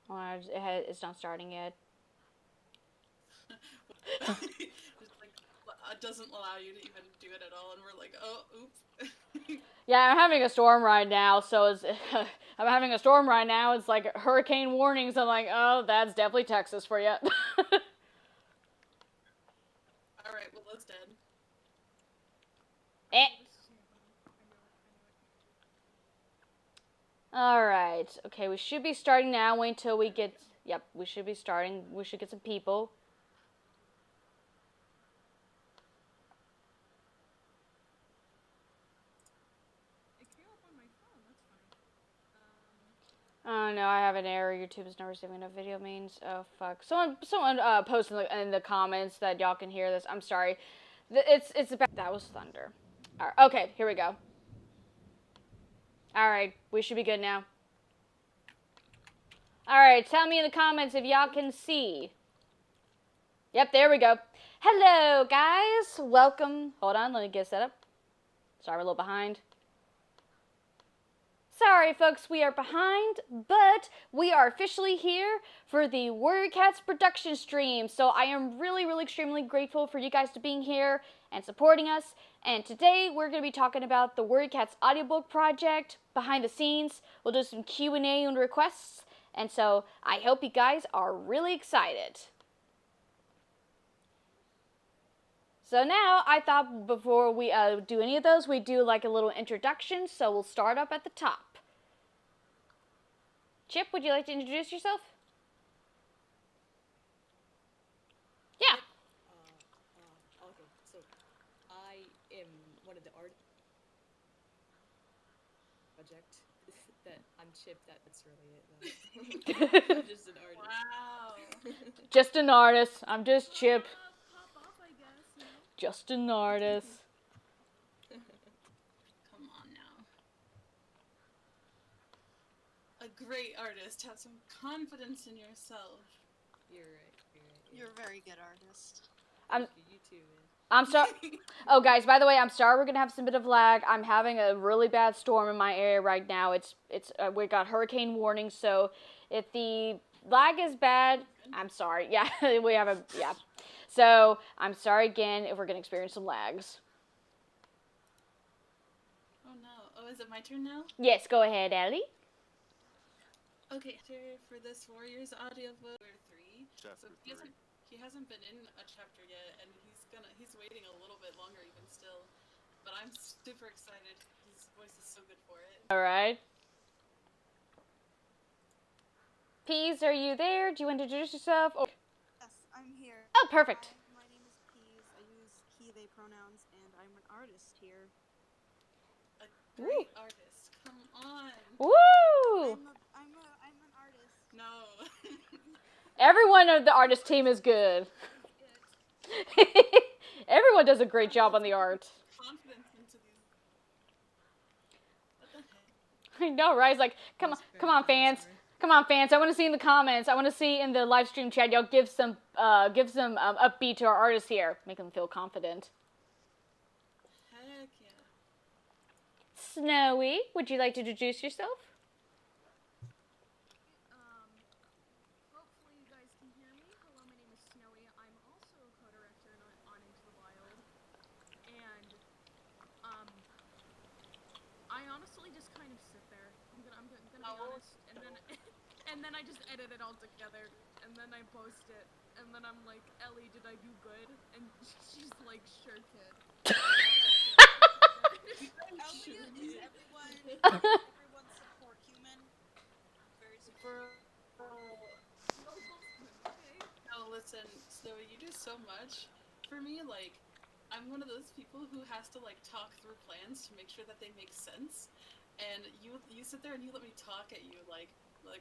Well, it's not starting yet. It's like, it doesn't allow you to even do it at all, and we're like, oh, oops. Yeah, I'm having a storm right now, so it's I'm having a storm right now. It's like hurricane warnings. I'm like, oh, that's definitely Texas for you. Alright, Willow's dead. Eh. Alright. Okay, we should be starting now. Wait until we get... Yep, we should be starting. We should get some people. It came up on my phone, that's fine. Oh no, I have an error. YouTube is not receiving enough video means. Oh fuck. Someone post in the comments that y'all can hear this. I'm sorry. It's about... That was thunder. Alright, okay, here we go. Alright, we should be good now. Alright, tell me in the comments if y'all can see. Yep, there we go. Hello, guys. Welcome. Hold on, let me get set up. Sorry, we're a little behind. Sorry, folks, we are behind, but we are officially here for the Warrior Cats production stream. So I am really, really extremely grateful for you guys to being here and supporting us. And today we're going to be talking about the Warrior Cats audiobook project, behind the scenes. We'll do some Q&A and requests. And so I hope you guys are really excited. So now, I thought before we do any of those, we do like a little introduction, so we'll start up at the top. Chip, would you like to introduce yourself? Yeah. Okay, so I am one of the art project that I'm Chip, that's really it though. I'm just an artist. Wow. Just an artist. I'm just Chip. Pop off, I guess, you know? Just an artist. Come on now. A great artist. Have some confidence in yourself. You're right. You're a very good artist. You too, man. I'm sorry. Oh, guys, by the way, I'm sorry we're going to have some bit of lag. I'm having a really bad storm in my area right now. We got hurricane warnings, so if the lag is bad, I'm sorry. Yeah, yeah. So, I'm sorry again if we're going to experience some lags. Oh no. Oh, is it my turn now? Yes, go ahead, Ellie. Okay, for this Warriors audiobook, we're 3. Chapter So he hasn't been in a chapter yet, and he's waiting a little bit longer even still. But I'm super excited. His voice is so good for it. Alright. Peas, are you there? Do you want to introduce yourself? Oh, Yes, I'm here. oh perfect. Hi, my name is Peas. I use he, they pronouns, and I'm an artist here. A great artist. Come on. Woo! I'm an artist. No. Everyone of the artist team is good. Everyone does a great job on the art. Confidence into these. What the heck? I know, right? It's like, come on, fans. Come on, fans. I want to see in the comments. I want to see in the live stream chat. Y'all give some upbeat to our artists here. Make them feel confident. Heck yeah. Snowy, would you like to introduce yourself? Hopefully you guys can hear me. Hello, my name is Snowy. I'm also a co-director on Into the Wild. And, I honestly just kind of sit there. I'm gonna be honest. And then I just edit it all together. And then I post it. And then I'm like, Ellie, did I do good? And she's like, sure, kid. Elliot is everyone's support human. Very support. No, listen, Snowy, you do so much. For me, like, I'm one of those people who has to, like, talk through plans to make sure that they make sense. And you sit there and you let me talk at you, like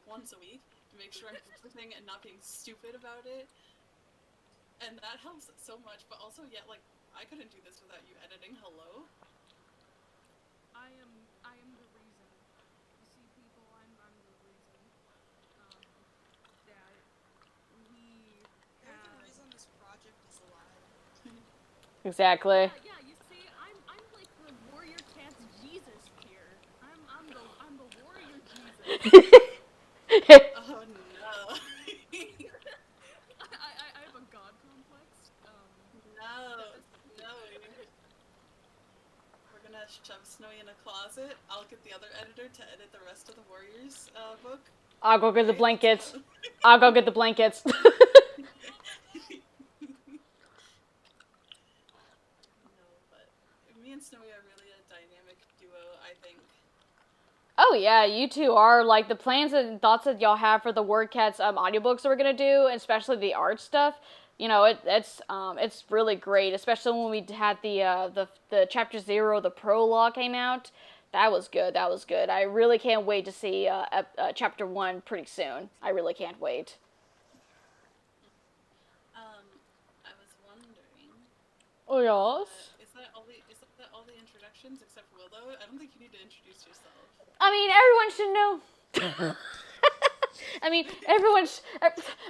once a week to make sure I'm everything and not being stupid about it. And that helps so much. But also, yeah, like, I couldn't do this without you editing. Hello? I am the reason. You see, people, I'm the reason. That we They're have... the reason this project is alive. Exactly. Yeah, you see, I'm like the Warrior Cats Jesus here. I'm the Warrior Jesus. Oh no. shove Snowy in a closet. I'll get the other editor to edit the rest of the Warriors book. I'll go get the Right? blankets. So- I'll go get the blankets. No, but me and Snowy are really a dynamic duo, I think. Oh yeah, you two are. Like, the plans and thoughts that y'all have for the WordCats audiobooks that we're gonna do, and especially the art stuff. You know, it's really great, especially when we had the chapter 0, the prologue came out. That was good. That was good. I really can't wait to see chapter 1 pretty soon. I really can't wait. I was wondering. Oh yes. Is that all the introductions except for Willow? I don't think you need to introduce yourself. I mean, everyone should know. I mean,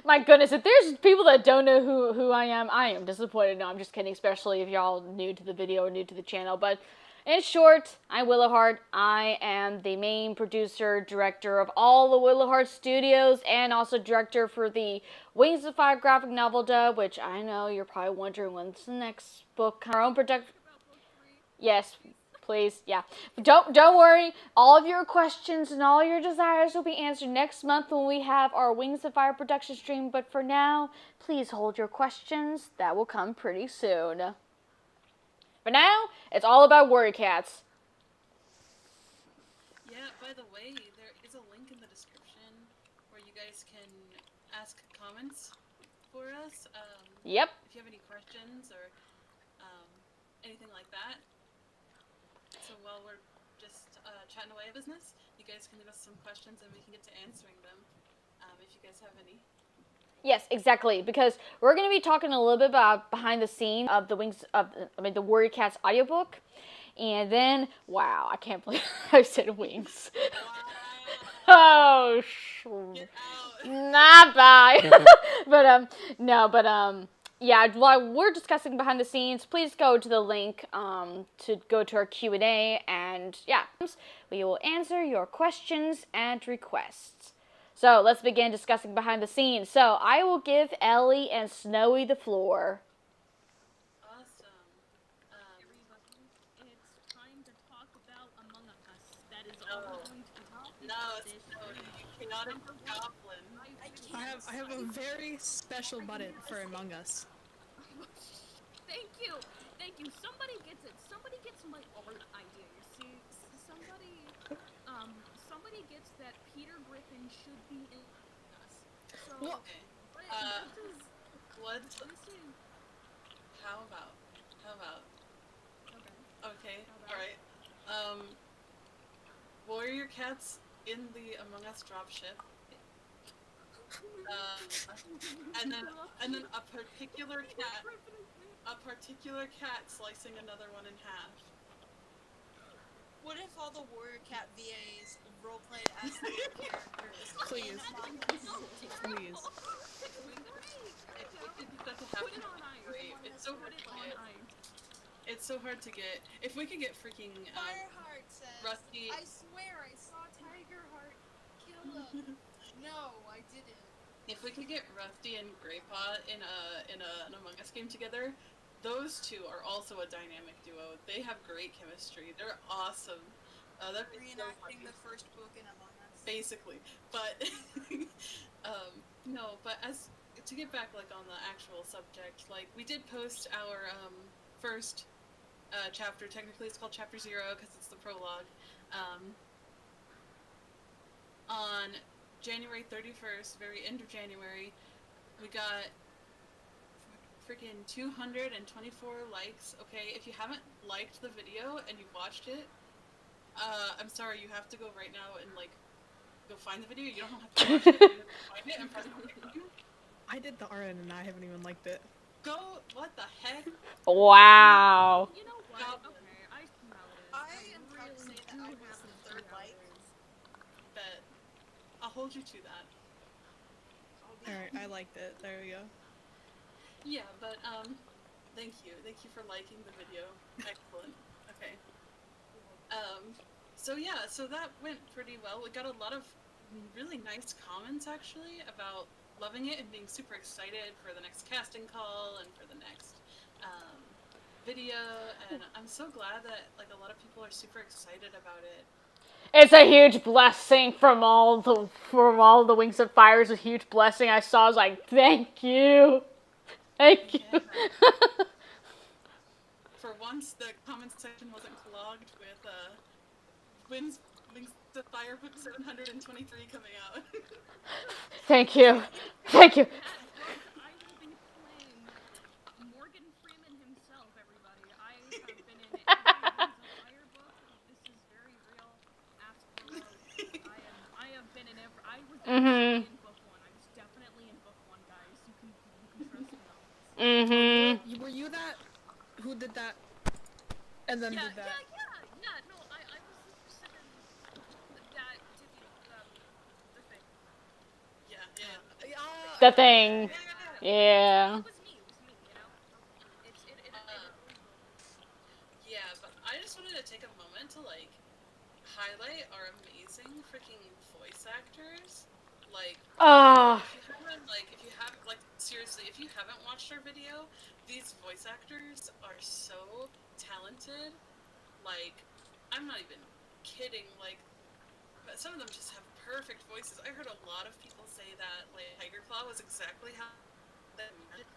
my goodness, if there's people that don't know who I am disappointed. No, I'm just kidding, especially if y'all new to the video or new to the channel. But in short, I'm WillowHeart. I am the main producer, director of all the WillowHeart studios, and also director for the Wings of Fire graphic novel dub, which I know you're probably wondering when's the next book. Our own production. Yes. Please, yeah. Don't worry. All of your questions and all your desires will be answered next month when we have our Wings of Fire production stream. But for now, please hold your questions. That will come pretty soon. For now, it's all about WordCats. Yeah, by the way, there is a link in the description where you guys can ask comments for us. Yep. If you have any questions or anything like that. So while we're just chatting away at business, you guys can leave us some questions and we can get to answering them if you guys have any. Yes, exactly. Because we're going to be talking a little bit about behind the scenes of the the WordCats audiobook. And then, wow, I can't believe I said wings. Wow. Oh, Get out. not bye. Yeah, while we're discussing behind the scenes, please go to the link to go to our Q&A, and yeah, we will answer your questions and requests. So let's begin discussing behind the scenes. So I will give Ellie and Snowy the floor. Awesome. It's time to talk about Among Us. That is all we're going to be talking No, about it's this no, week. you cannot have a goblin. I have a very special button for Among Us. Thank you. Somebody gets it. Somebody gets my art idea. You see, somebody gets that Peter Griffin should be in us. So, Well, Okay. this is. What? Listen. How about? Okay. Okay. How about? All right. Warrior cats in the Among Us dropship. And then a particular cat slicing another one in half. What if all the Warrior Cat VAs roleplayed as the characters? Please. Please. If we could get that to happen, Put it on ice. great. It's so hard Put it to on get. ice. It's so hard to get. If we could get freaking Fireheart says, Rusty. I swear I saw Tigerheart kill him. No, I didn't. If we could get Rusty and Greypaw in an Among Us game together, those two are also a dynamic duo. They have great chemistry. They're awesome. They're Reenacting the first book in Among Us. basically. But no. But as to get back like on the actual subject, like we did post our first chapter. Technically, it's called Chapter 0 because it's the prologue. On January 31st, very end of January, we got freaking 224 likes. Okay, if you haven't liked the video and you've watched it, I'm sorry, you have to go right now and like go find the video. You don't have to watch it. You have to find it and press the I did the art and I haven't even liked it. Go. What the heck? Wow. You know what? Goblin. Okay, I smell it. I am proud to say that I do was have the third like. Bet. I'll hold you to that. Alright, I liked it. There we go. Yeah, but thank you for liking the video. Excellent. Okay. So yeah, so that went pretty well. We got a lot of really nice comments actually about loving it and being super excited for the next casting call and for the next video, and I'm so glad that like a lot of people are super excited about it. It's a huge blessing from all the Wings of Fire. It's a huge blessing. I saw. I was like, thank you. Thank you. Yeah. For once, the comment section wasn't clogged with Wings of Fire book 723 coming out. Thank you. Thank you. That book, I have been playing Morgan Freeman himself, everybody. I have been in every Wings of Fire book. This is very real. Ask Willow. I have been in every. I was actually in book 1. I was definitely in book 1, guys. You can trust me on this. Were you that? Who did that? And then did that? Yeah. No, I was the person that did the thing. Yeah. The thing. Yeah. It was me, you know? Yeah, but I just wanted to take a moment to like highlight our amazing freaking voice actors. Like, seriously, if you haven't watched our video, these voice actors are so talented. Like, I'm not even kidding. Like, but some of them just have perfect voices. I heard a lot of people say that like Tiger Claw was exactly how they meant.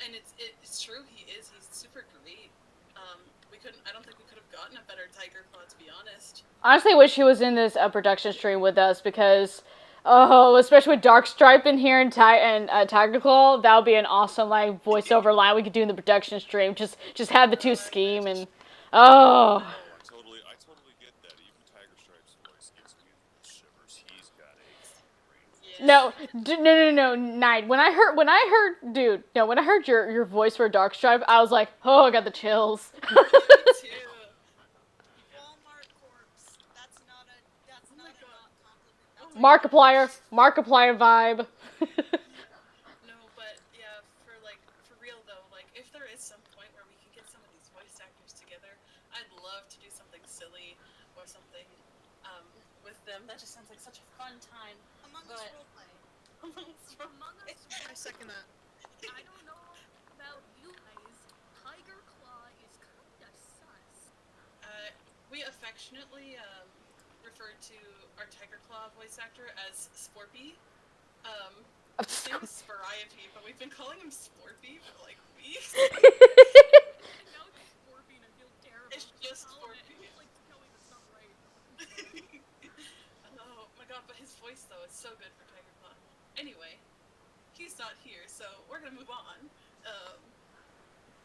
And it's true. He's super great. I don't think we could have gotten a better Tiger Claw, to be honest. Honestly, I wish he was in this production stream with us because, especially with Darkstripe in here and Tiger Claw, that would be an awesome like voiceover line we could do in the production stream. Just have the two scheme and I totally get that. Even Tiger Stripe's voice gives me the shivers. He's got a great no, Knight. When I heard your voice for Darkstripe, I was like, oh, I got the chills. Me too. Walmart corpse. That's not a not compliment. That's Markiplier vibe. No, but yeah, for real though, like if there is some point where we can get some of these voice actors together, I'd love to do something silly or something with them. That just sounds like such a fun time. Among Us roleplay. Among Us. I second that. I don't know about you guys. Tiger Claw is kinda sus. We affectionately refer to our Tiger Claw voice actor as Sporpy. His name is Sporiety, but we've been calling him Sporpy for like weeks. And now it's Scorpion, I feel terrible. It's just Calling Scorpion. it, like, no, it's not right. Oh my god, but his voice though is so good for Tiger Claw. Anyway, he's not here, so we're gonna move on.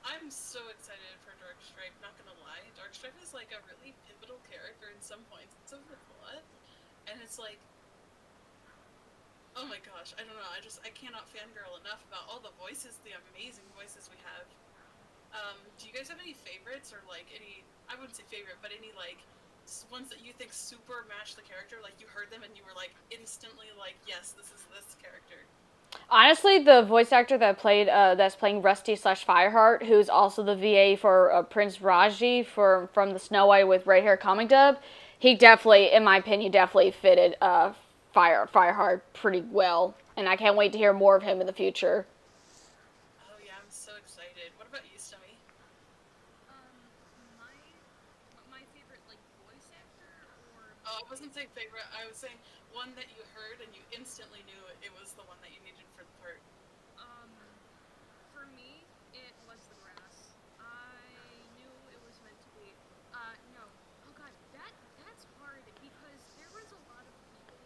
I'm so excited for Darkstripe, not gonna lie. Darkstripe is like a really pivotal character in some points of the plot, and it's like, oh my gosh, I don't know, I cannot fangirl enough about all the voices, the amazing voices we have. Do you guys have any favorites, or like any, I wouldn't say favorite, but any like ones that you think super match the character, like you heard them and you were like instantly like, yes, this is this character? Honestly, the voice actor that's playing Rusty/Fireheart, who's also the VA for Prince Raji from the Snow White with Red Hair comic dub, he definitely, in my opinion, fitted Fireheart pretty well, and I can't wait to hear more of him in the future. Oh yeah, I'm so excited. What about you, Stommy? My favorite, like, voice actor, or... Oh, I wasn't saying favorite, I was saying one that you heard and you instantly knew it was the one that you needed for the part. For me, it was the grass. I knew it was meant to be. No. Oh god, that's hard, because there was a lot of people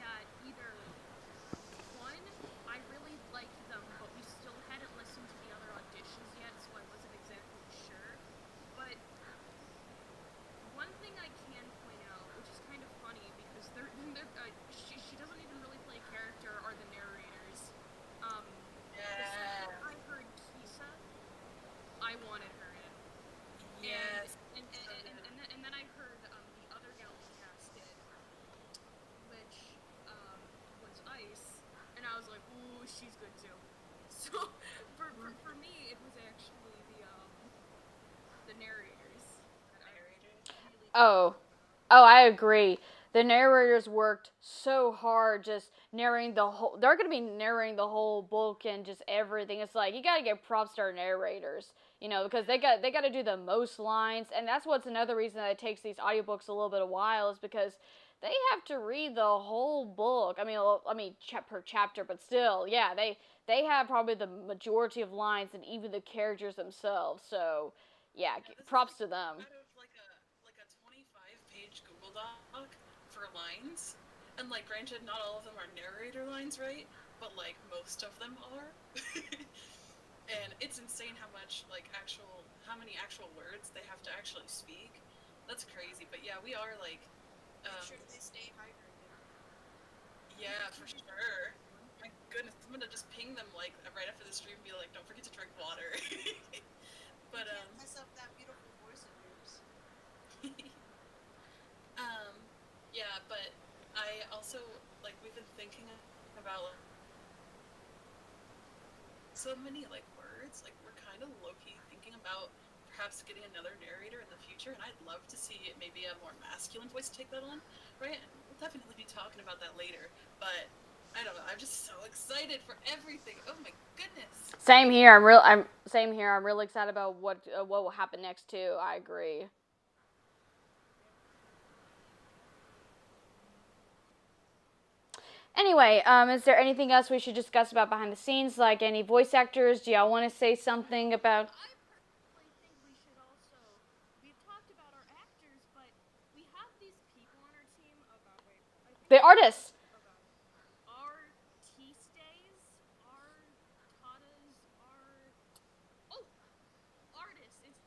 that either, one, I really liked them, but we still hadn't listened to the other auditions yet, so I wasn't exactly sure. But one thing I can point out, which is kind of funny, because she doesn't even really play a character, are the narrators. The second I heard Kisa, I wanted her in. Yes. And then I heard the other gal who cast it, which was Ice, and I was like, ooh, she's good too. So for me, it was actually the narrators that I really. Oh, I agree. The narrators worked so hard just narrating the whole... They're going to be narrating the whole book and just everything. It's like, you got to give props to our narrators. You know, because they got to do the most lines, and that's what's another reason that it takes these audiobooks a little bit of while is because they have to read the whole book. I mean, per chapter, but still, yeah, they have probably the majority of lines and even the characters themselves. So, yeah, props to them. Out of like a 25-page Google Doc for lines, and like granted, not all of them are narrator lines, right? But like most of them are. And it's insane how many actual words they have to actually speak. That's crazy. But yeah, we are like. Make sure they stay hydrated. Yeah, for sure. My goodness, I'm gonna just ping them like right after the stream and be like, don't forget to drink water. But You can't mess up that beautiful voice of yours. Yeah, but I also like we've been thinking about so many like words. Like we're kind of low-key thinking about perhaps getting another narrator in the future, and I'd love to see maybe a more masculine voice take that on, right? And we'll definitely be talking about that later, but I don't know, I'm just so excited for everything. Oh my goodness. Same here. I'm really excited about what will happen next too. I agree. Anyway, is there anything else we should discuss about behind the scenes, like any voice actors? Do y'all want to say something about? I personally think we should also. We've talked about our actors, but we have these people on our team. The artists. Our T-stays, our Tatas, artists. It's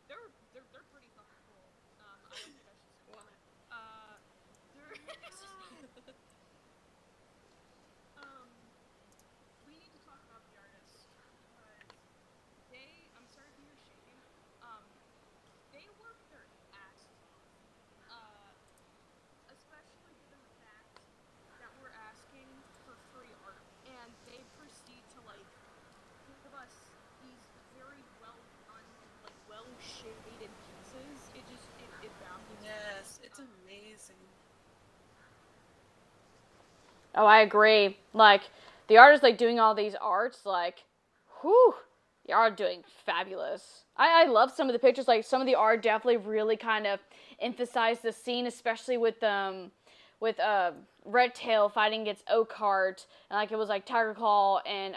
they're pretty fucking cool. I don't think I should spoil it. We need to talk about the artists because I'm sorry if you're shaking. They work their asses off. Especially given the fact that we're asking for free art, and they proceed to like give us these very well done, like well shaded pieces. It baffles me. Yes, it's amazing. Oh, I agree. Like the artists like doing all these arts, like, whew, they are doing fabulous. I love some of the pictures. Like some of the art definitely really kind of emphasized the scene, especially with Red Tail fighting against Oakheart, and like it was like Tiger Claw and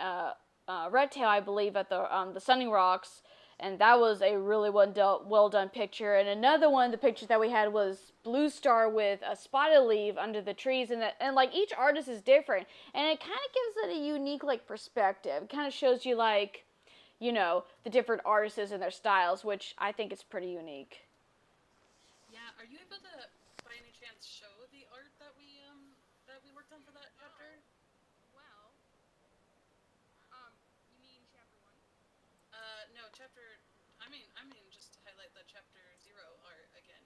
Red Tail, I believe, at the Sunning Rocks. And that was a really well done picture. And another one of the pictures that we had was Blue Star with a spotted leaf under the trees. And like each artist is different. And it kind of gives it a unique like perspective. It kind of shows you like, you know, the different artists and their styles, which I think is pretty unique. Yeah, are you able to, by any chance, show the art that we worked on for that chapter? Well, you mean chapter 1? No, chapter. I mean, just to highlight the chapter 0 art again.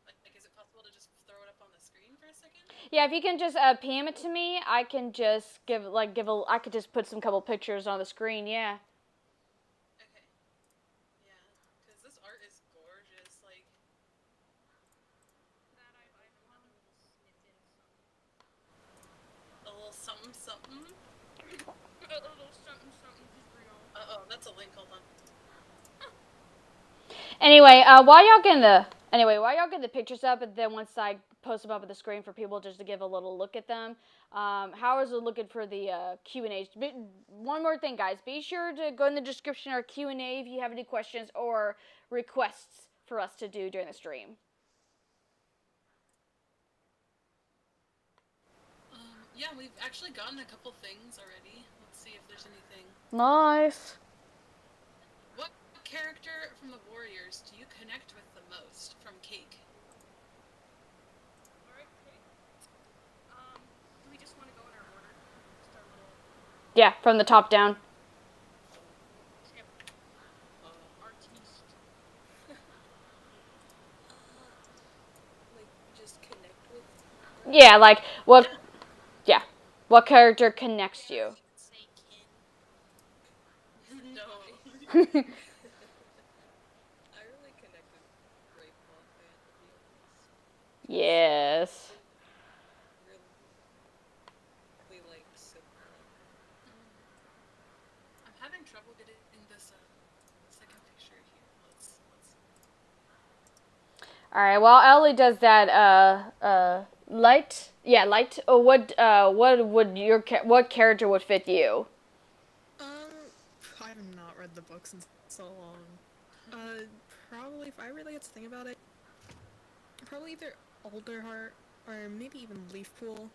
Like, is it possible to just throw it up on the screen for a second? Yeah, if you can just PM it to me, I can just I could just put some couple pictures on the screen. Yeah. Okay. Yeah, because this art is gorgeous. Like. That I found a little snippet of something. A little something something. A little something just real. Uh-oh, that's a link. Hold on. Anyway, while y'all getting the pictures up, and then once I post them up on the screen for people just to give a little look at them, how is it looking for the Q&A? One more thing, guys. Be sure to go in the description or Q&A if you have any questions or requests for us to do during the stream. Yeah, we've actually gotten a couple things already. Let's see if there's anything. Nice. What character from the Warriors do you connect with the most from Cake? Alright, okay. Do we just want to go in our order? Just our little Yeah, from the top down. tip. Artiste. Like, just connect with. Yeah, like what? Yeah, what character connects you? You can say kin. No. I really connect with Great Paul fan, to be honest. Yes. Really like simple. I'm having trouble getting this All right. While Ellie does that, light. Yeah, light. Oh, what would what character would fit you? I have not read the books in so long. Probably if I really had to think about it, probably either WillowHeart or maybe even Leafpool.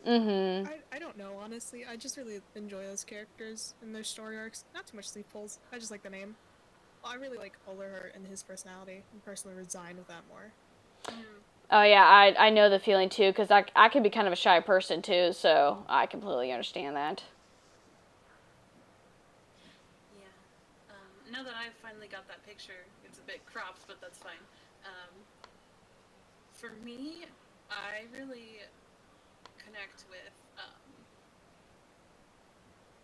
Mm-hmm. I don't know, honestly. I just really enjoy those characters and their story arcs. Not too much Leafpools. I just like the name. I really like WillowHeart and his personality, and personally reside with that more. Oh yeah, I know the feeling too, because I can be kind of a shy person too, so I completely understand that. Yeah. Now that I've finally got that picture, it's a bit cropped, but that's fine. For me, I really connect with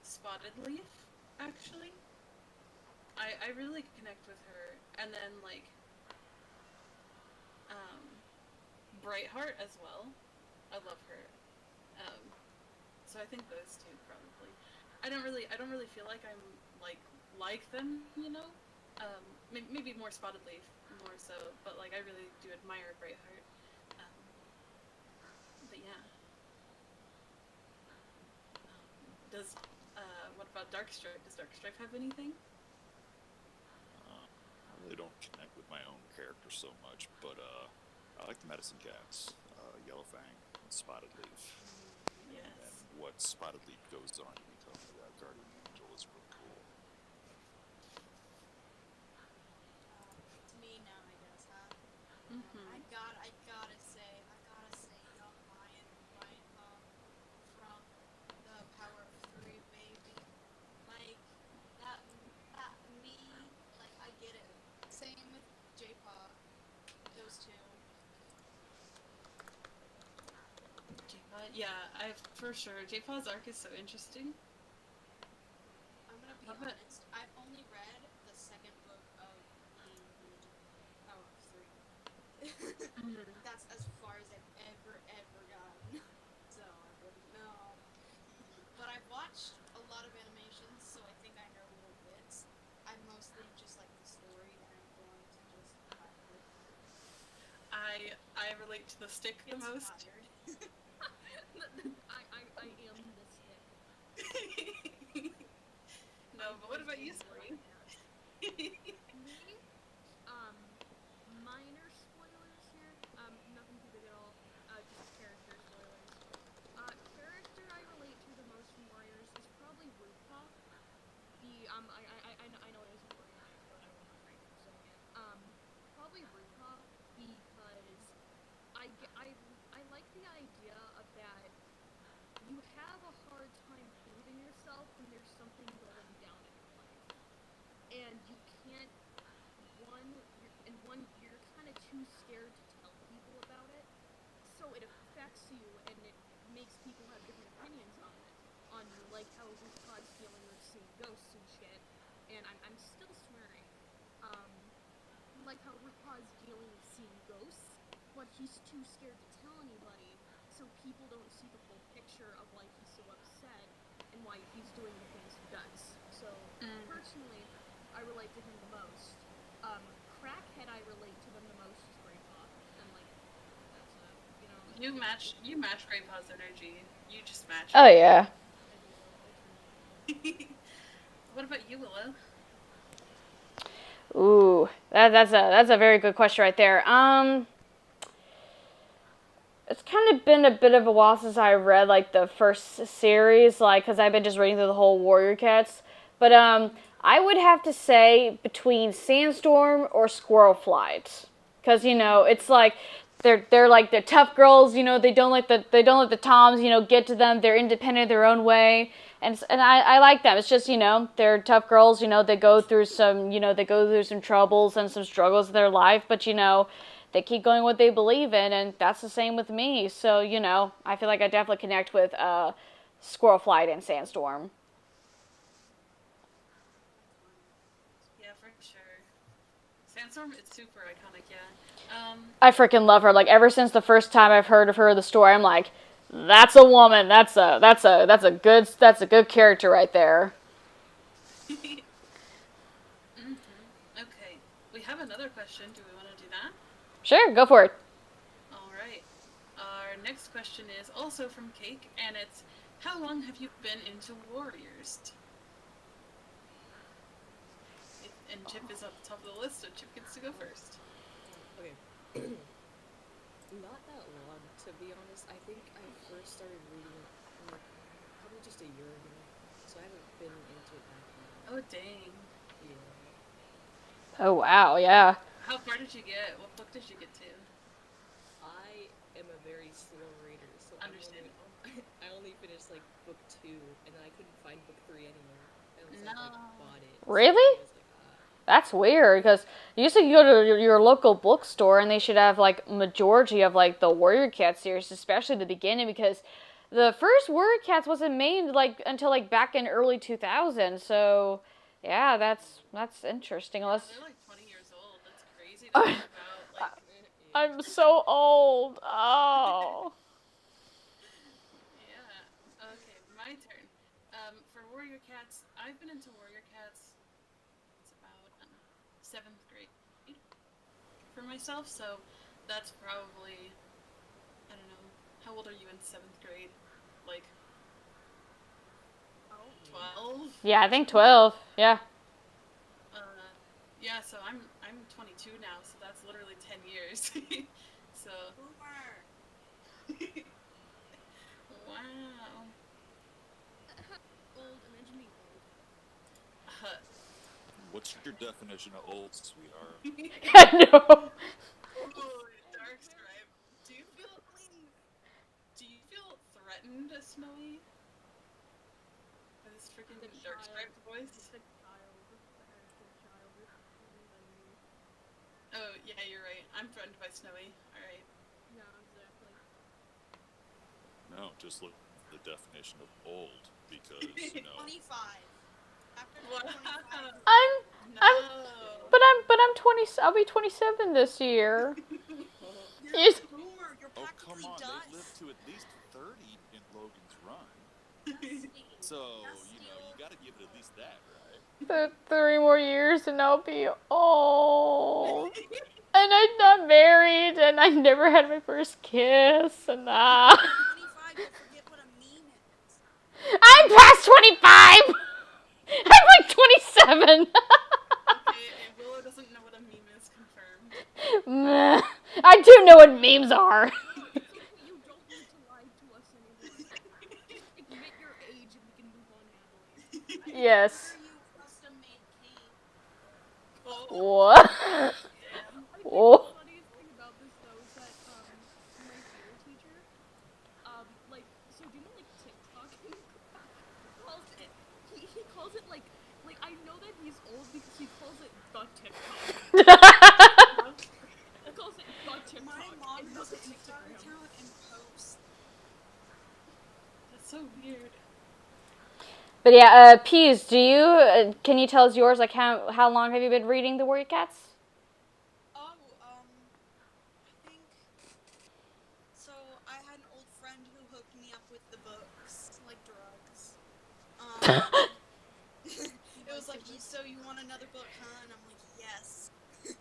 Spotted Leaf, actually. I really connect with her. And then, like, Brightheart as well. I love her. So I think those two probably. I don't really feel like I'm like them, you know. Maybe more Spotted Leaf, more so. But like I really do admire Brightheart. But yeah. What about Darkstripe? Does Darkstripe have anything? I really don't connect with my own character so much, but I like the Medicine Cats, Yellowfang, and Spotted Leaf. Yes. And what Spotted Leaf goes on to become the Guardian Angel is real cool. It's me now, I guess, huh? Mm-hmm. I gotta say, young Lion from the Power of Three, baby. Like that me, like I get it. Same with J-Paw, those two. J-Paw, yeah, for sure. J-Paw's arc is so interesting. I'm gonna be Love it. honest. I've only read the second book of the Power of Three. That's as far as I've ever gotten. So I wouldn't know. But I've watched a lot of animations, so I think I know little bits. I mostly just like the story, and I'm going to just have it. I relate to the stick the most. Inspired. I am the stick. No, but what about you, Spring? Me? Minor spoilers here. Nothing too big at all. Just character spoilers. Character I relate to the most from Warriors is probably RuPaul. I know it is important, but I will not break for saying it. Probably RuPaul because I like the idea of that you have a hard time proving yourself when there's something going down in your life. And you can't, you're kind of too scared to tell people about it. So it affects you and it makes people have different opinions on you, like how RuPaul's dealing with seeing ghosts and shit. And I'm still swearing. Like how RuPaul's dealing with seeing ghosts, but he's too scared to tell anybody, so people don't see the full picture of why he's so upset and why he's doing the things he does. So personally, I relate to him the most. Crackhead, I relate to them the most is Grandpa, and like that's You match Grandpa's energy. You just match. Oh yeah. What about you, Willow? Ooh, that's a very good question right there. It's kind of been a bit of a while since I read like the first series, like because I've been just reading through the whole Warrior Cats. But I would have to say between Sandstorm or Squirrel Flight, because it's like they're like the tough girls. They don't let the Toms get to them. They're independent their own way. And I like them. It's just, they're tough girls, they go through some troubles and some struggles in their life, but, they keep going what they believe in, and that's the same with me. So, I feel like I definitely connect with Squirrel Flight and Sandstorm. Yeah, for sure. Sandstorm is super iconic, yeah. I freaking love her. Like, ever since the first time I've heard of her, the story, I'm like, that's a woman. That's a good character right there. Okay, we have another question. Do we want Sure, go for it. Alright. Our next question is also from Cake, and it's, how long have you been into Warriors? And Chip is at the top of the list, so Chip gets to go first. Okay. Not that long, to be honest. I think I first started reading it like probably just a year ago, so I haven't been into it that long. Oh, dang. Yeah. Oh, wow, yeah. How far did you get? What book did you get to? I am a very slow reader, so Understandable. I only finished like book 2, and then I couldn't find book 3 anywhere. And so I bought it. Really? So I was like, That's weird, because usually you go to your local bookstore and they should have, like, majority of, like, the Warrior Cats series, especially the beginning, because the first Warrior Cats wasn't made, like, until, like, back in early 2000, so, yeah, that's interesting. Unless... They're like 20 years old. That's crazy to think about. Like, I'm so old. Oh. yeah. Okay, my turn. For Warrior Cats, I've been into Warrior Cats. It's about 7th grade for myself, so that's probably, I don't know, how old are you in 7th grade? Like 12? Yeah, I think 12. Yeah. Yeah, so I'm 22 now, so that's literally 10 years. So Boomer. wow. Old, imagine me old. What's your definition of old, sweetheart? I know. Ooh, Dark Stripe. Do you feel threatened, Snowy? By this freaking Dark Stripe voice? It's a child. Oh, yeah, you're right. I'm threatened by Snowy. Alright. Yeah, exactly. No, just look at the definition of old, because, 25. After Wow. 25. But I'm 20. I'll be 27 this year. You're Yes. a boomer. You're oh, practically come on, done. they lived to at least 30 in Logan's Run. So, you gotta give it at least that, right? 3 more years and I'll be old. And I'm not married and I never had my first kiss and 25, you forget what a meme is. I'm past 25! I'm like 27! Okay, and Willow doesn't know what a meme is, confirmed. Meh. I do know what memes are. You don't need to lie to us anymore. Just admit your age and we can move on happily. Yes. Are you custom made cake? What? I Oh. think the funniest thing about this though is that my theater teacher, like, so do you know like TikTok? He calls it like I know that he's old because he calls it the TikTok. He calls it the TikTok. My mom and has a not TikTok Instagram. account and posts. That's so weird. But yeah, Peas, can you tell us yours? Like, how long have you been reading the Warrior Cats? Oh, I think, so I had an old friend who hooked me up with the books, like drugs. It was like, so you want another book, huh? And I'm like, yes. But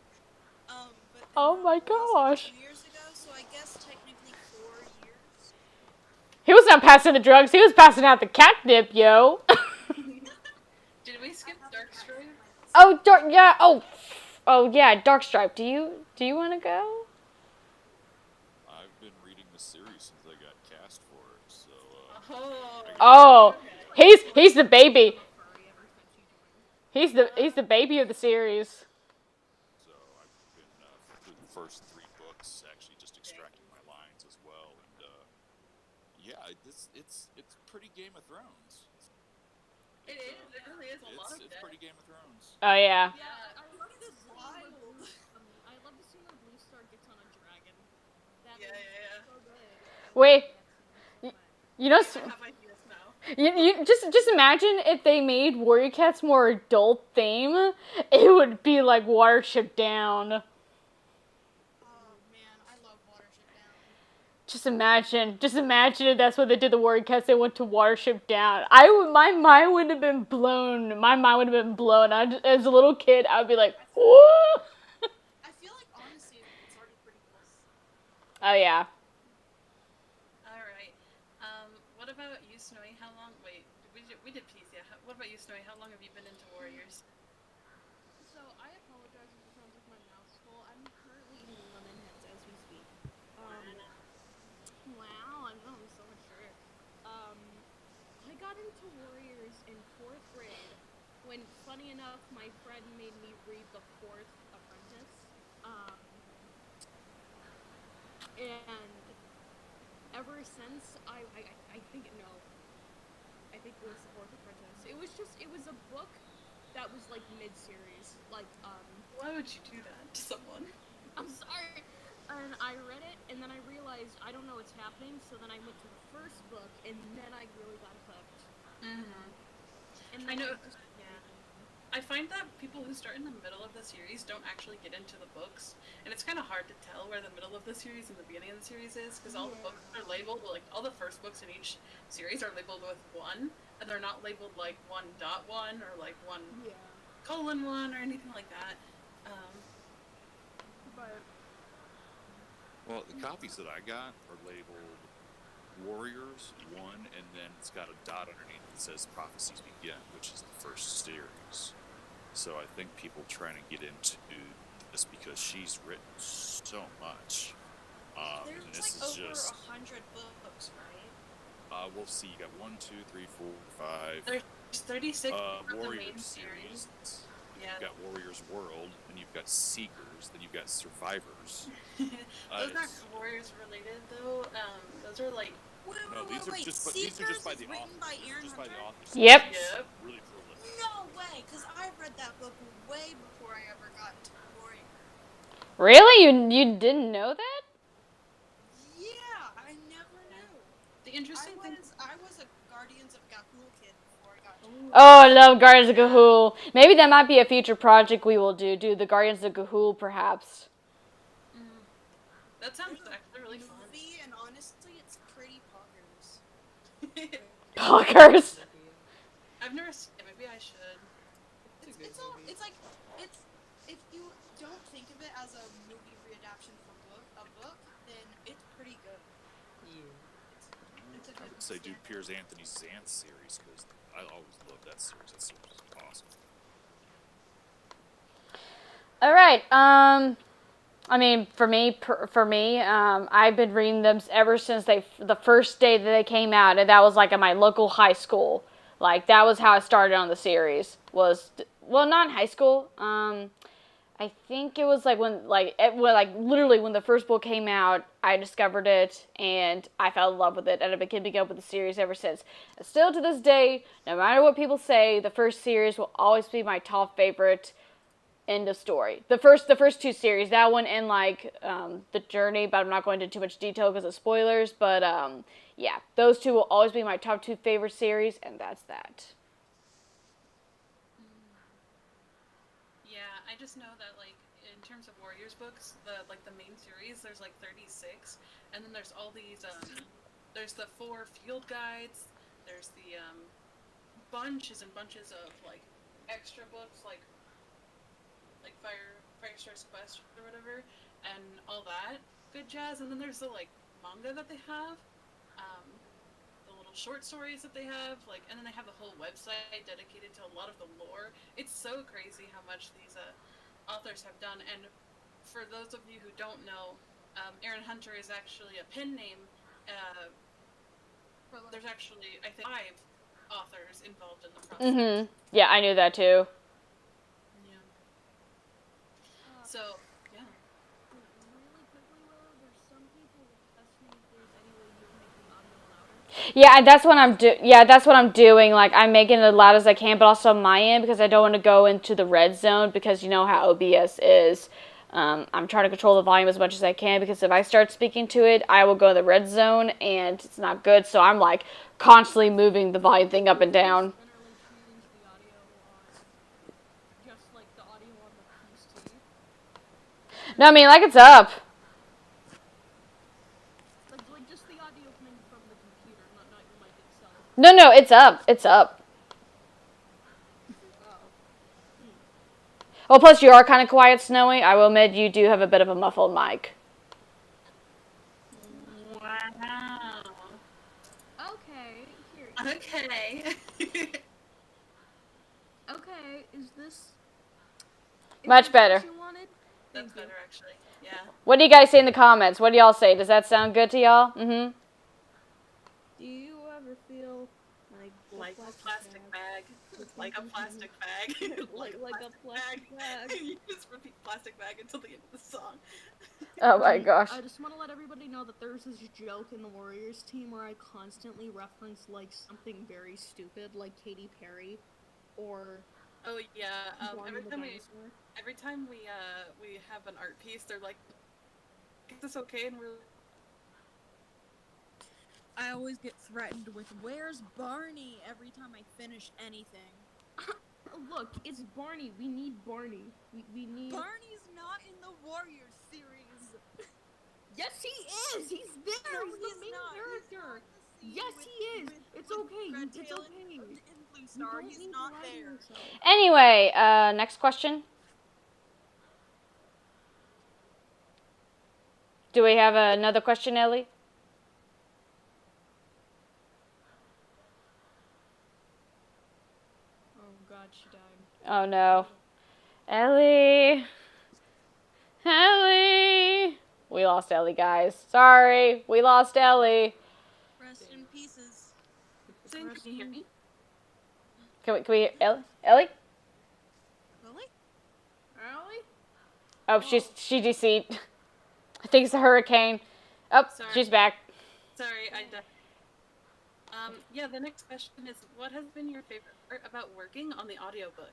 then Oh my that was, like, gosh. 2 years ago, so I guess technically 4 years. He was not passing the drugs, he was passing out the catnip, yo. Did we skip Dark Stripe? Oh, yeah, oh yeah, Darkstripe. Do you want to go? I've been reading the series since I got cast for it, so, Oh, he's the baby. He's the baby of the series. so I've been, through the first 3 books, actually just extracting my lines as well, and, yeah, it's pretty Game of Thrones. It is. It really is a lot of It's that. pretty Game of Thrones. Oh yeah. Yeah, I love this scene I love the scene when Blue Star gets on a dragon. That Yeah, is yeah, yeah. so good. Wait, you know, I have ideas now. you just imagine if they made Warrior Cats more adult theme, it would be like Watership Down. Oh man, I love Watership Down. Just imagine if that's what they did the Warrior Cats. They went to Watership Down. My mind would have been blown. As a little kid, I would be like, whoa. I feel like honestly, it's already pretty Oh yeah. All right. What about you, Snowy? How long? Wait, we did peace. Yeah. What about you, Snowy? How long have you been into Warriors? So I apologize if it sounds like my mouth's full. I'm currently eating lemon heads as we speak. Wow, I'm so mature. I got into Warriors in 4th grade when, funny enough, my friend made me read The Fourth Apprentice. And ever since, I think, no, I think it was The Fourth Apprentice. It was a book that was like mid-series. Why would you do that to someone? I'm sorry. And I read it, and then I realized I don't know what's happening, so then I went to the first book, and then I really got hooked. And I then know. Yeah. I find that people who start in the middle of the series don't actually get into the books, and it's kind of hard to tell where the middle of the series and the beginning of the series is, because all the books are labeled, like all the first books in each series are labeled with 1, and they're not labeled like 1.1 or like 1:1 or anything like that. But Well, the copies that I got are labeled Warriors 1, and then it's got a dot underneath that says Prophecies Begin, which is the first series. So I think people trying to get into this because she's written so much. And There's this like is over just 100 books, right? we'll see. You got 1, 2, 3, 4, 5. There's 36 of the Warriors main series. Yeah. You've got Warriors World, and you've got Seekers, then you've got Survivors. Those aren't Warriors related though. Those are like. No, these are just by the written by Aaron just by the Hunter? authors. Yep. Yep. Really prolific. No way, because I read that book way before I ever got into Warrior. Really? You didn't know that? Yeah, I never knew. The interesting thing. I was a Guardians of Gahul kid before I got into Oh, I love Guardians of Gahul. Maybe that might be a future project we will do. Do the Guardians of Gahul, perhaps. That sounds actually really fun. movie, and honestly, it's pretty poggers. Poggers. I've never seen it. Maybe I should. It's like if you don't think of it as a movie readaptation for a book, then it's pretty good. Yeah. It's a I good would say do standard. Piers Anthony's Xanth series, because I always loved that series. That series is awesome. All right. I mean, for me, I've been reading them ever since the first day that they came out, and that was like at my local high school. Like that was how I started on the series. Not in high school. I think it was like when literally when the first book came out, I discovered it and I fell in love with it, and I've been keeping up with the series ever since. And still to this day, no matter what people say, the first series will always be my top favorite. End of story. The first 2 series, that one and the journey, but I'm not going into too much detail because of spoilers. But yeah, those 2 will always be my top 2 favorite series, and that's that. Yeah, I just know that like in terms of Warriors books, the main series, there's like 36, and then there's all these there's the 4 field guides, there's the bunches and bunches of like extra books like Firestar's Quest or whatever, and all that good jazz, and then there's the like manga that they have, the little short stories that they have, like, and then they have the whole website dedicated to a lot of the lore. It's so crazy how much these authors have done. And for those of you who don't know, Aaron Hunter is actually a pen name. There's actually, I think, 5 authors involved in the process. Yeah, I knew that too. Yeah. So, yeah. really quickly, Willow, there's some people asking if there's any way you can make the audio louder. Yeah, that's what I'm doing. Like, I'm making it as loud as I can, but also on my end because I don't want to go into the red zone because you know how OBS is. I'm trying to control the volume as much as I can because if I start speaking to it, I will go to the red zone and it's not good. So I'm like constantly moving the volume thing up and down. Generally change the audio on just like the audio on the PC. No, I mean, like, it's up. Like just the audio coming from the computer, not your mic itself. No, it's up. It's up. Well, plus you are kind of quiet, Snowy. I will admit you do have a bit of a muffled mic. Okay. Okay, is this Much this better. what you wanted? That's Thank you. better, actually. Yeah. What do you guys say in the comments? What do y'all say? Does that sound good to y'all? Mm-hmm. Do you ever feel like Like a plastic bag. Like a plastic bag. like a plastic bag? You just repeat plastic bag until the end of the song. Oh my gosh. I just want to let everybody know that there's this joke in the Warriors team where I constantly reference like something very stupid, like Katy Perry, or Oh yeah. Barney Every the time we have an art piece, they're like, "Is this okay?" And we're I always get threatened with "Where's Barney?" every time I finish anything. Look, it's Barney. We need Barney. We need. Barney's not in the Warriors series. Yes, he is. He's there. No, he's the he's main not. character. He's Yes, with- he is. with- It's with okay. Red It's Tail okay. and Blue You Star. don't He's need not to lie to there. yourself. Anyway, next question. Do we have another question, Ellie? Oh God, she died. Oh no. Ellie. Ellie. We lost Ellie, guys. Sorry, we lost Ellie. Rest in pieces. saying, "Can you hear me?" Can we hear Ellie? Ellie? Really? Allie? Oh, she DC'd. I think it's a hurricane. Oh, Sorry. she's back. Sorry, I died. Yeah, the next question is, what has been your favorite part about working on the audiobook?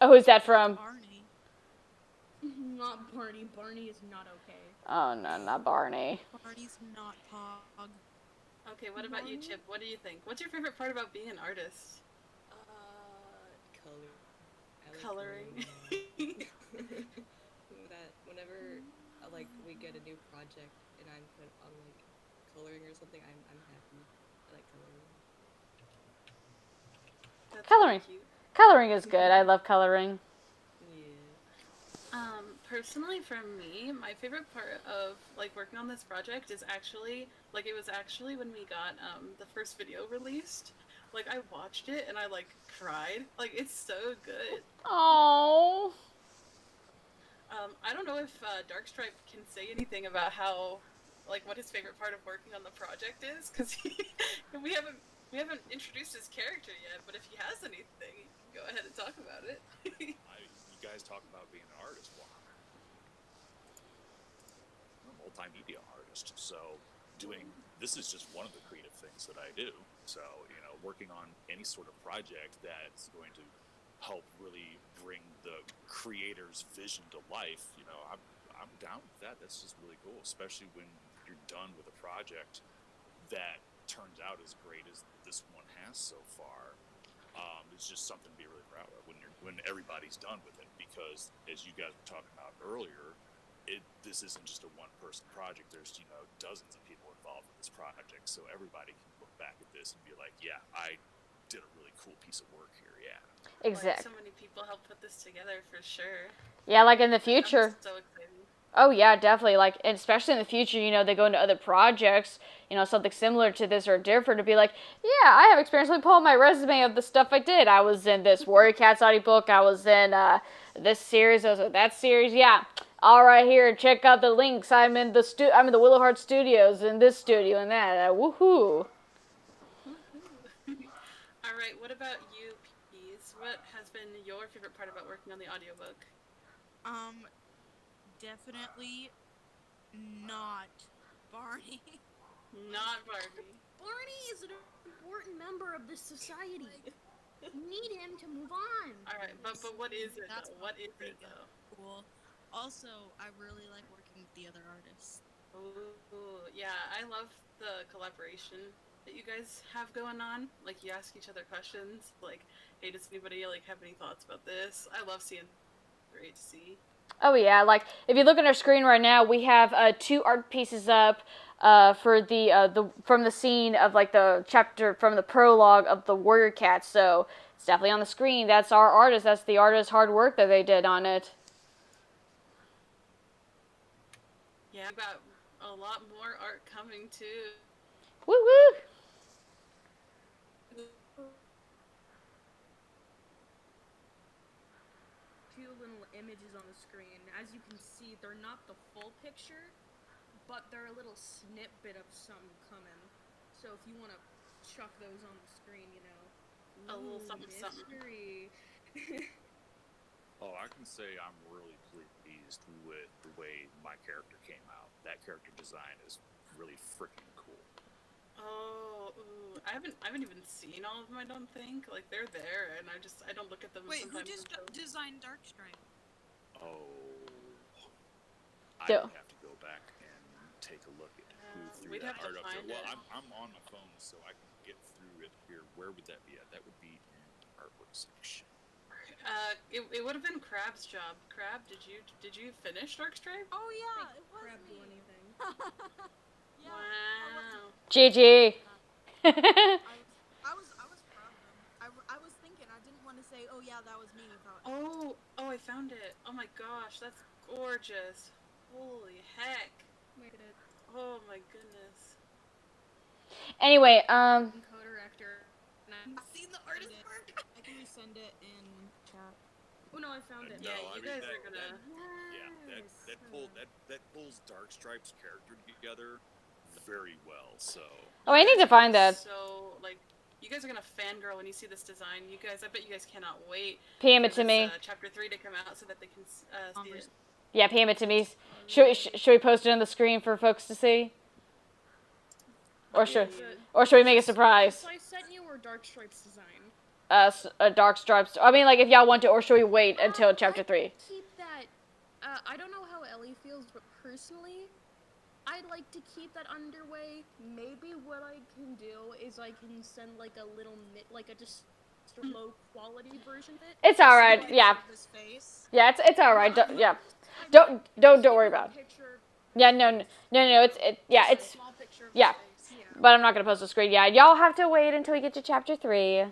Oh, who's that from? Barney. Not Barney. Barney is not okay. Oh no, not Barney. Barney's not Pog. Okay, what about you, Chip? What do you think? What's your favorite part about being an artist? Color. I like Coloring. That whenever like we get a new project and I'm put on like coloring or something, I'm happy. I like coloring. That's Coloring. really cute. Coloring is good. I love coloring. Yeah. Personally for me, my favorite part of like working on this project is actually like it was actually when we got the first video released. Like I watched it and I like cried. Like it's so good. Oh. I don't know if Darkstripe can say anything about how like what his favorite part of working on the project is, because we haven't introduced his character yet. But if he has anything, he can go ahead and talk about it. You guys talk about being an artist. Well, I'm a multimedia artist, so this is just one of the creative things that I do. So, working on any sort of project that's going to help really bring the creator's vision to life, I'm down with that. That's just really cool, especially when you're done with a project that turns out as great as this one has so far. It's just something to be really proud of when everybody's done with it, because as you guys were talking about earlier, this isn't just a one-person project. There's dozens of people involved in this project, so everybody can look back at this and be like, yeah, I did a really cool piece of work here. Yeah. Exactly. Like, so many people helped put this together for sure. Yeah, like in the future. I'm so excited. Oh yeah, definitely. Like, and especially in the future, they go into other projects, something similar to this or different, to be like, yeah, I have experience. Let me pull out my resume of the stuff I did. I was in this Warrior Cats audiobook. I was in this series. I was in that series. Yeah, all right, here, check out the links. I'm in the WillowHeart studios, in this studio and that. Woohoo! All right, what about you, Peas? What has been your favorite part about working on the audiobook? Definitely not Barney. Not Barbie. Barney is an important member of this society. We need him to move on. All right, but what is it That's though? What is pretty it though? Cool. Also, I really like working with the other artists. Ooh, yeah, I love the collaboration that you guys have going on. Like you ask each other questions, like, hey, does anybody like have any thoughts about this? I love seeing. Great to see. Oh yeah, like if you look at our screen right now, we have 2 art pieces up for the from the scene of like the chapter from the prologue of the Warrior Cats. So it's definitely on the screen. That's our artist. That's the artist's hard work that they did on it. Yeah, I've got a lot more art coming too. Woo woo! images on the screen. As you can see, they're not the full picture, but they're a little snippet of something coming. So if you want to chuck those on the screen, you know. A little something, something. Mystery. Oh, I can say I'm really pleased with the way my character came out. That character design is really freaking cool. Oh, ooh. I haven't even seen all of them. I don't think. Like they're there, and I don't look at them. Wait, who sometimes just designed Darkstripe? Oh, I So- would have to go back and take a look at who threw we'd that have to art up there. find Well, it. I'm on my phone, so I can get through it here. Where would that be at? That would be in the artwork section. It would have been Crab's job. Crab, did you finish Darkstripe? Oh yeah, it was Crab do me. anything. Yeah. Wow. GG. I was proud of them. I was thinking, I didn't want to say, oh yeah, that was me. Oh, I found it. Oh my gosh, that's gorgeous. Holy heck. Look at it. Oh my goodness. Anyway, Encoder actor. I've seen the artist work. I can resend it in chat. Oh no, I found it. No, Yeah, I you mean, guys that- are gonna. that pulls Darkstripe's character together very well. So oh, I need to find that. So, like, you guys are gonna fangirl when you see this design. You guys, I bet you guys cannot wait PM it for to this, me. Chapter 3 to come out so that they can see it. Yeah, PM it to me. Should we post it on the screen for folks to see? Or should we make a surprise? So I sent you or Darkstripe's design. Dark Stripes. I mean, like, if y'all want to, or should we wait until chapter 3? Keep that. I don't know how Ellie feels, but personally, I'd like to keep that underway. Maybe what I can do is I can send like a little just a low quality version of it. It's all right. Yeah, His face. yeah, it's all right. Yeah, don't worry about it. Picture, Yeah, no. It's small picture of yeah. his face. Yeah. But I'm not gonna post the screen. Yeah, y'all have to wait until we get to chapter 3.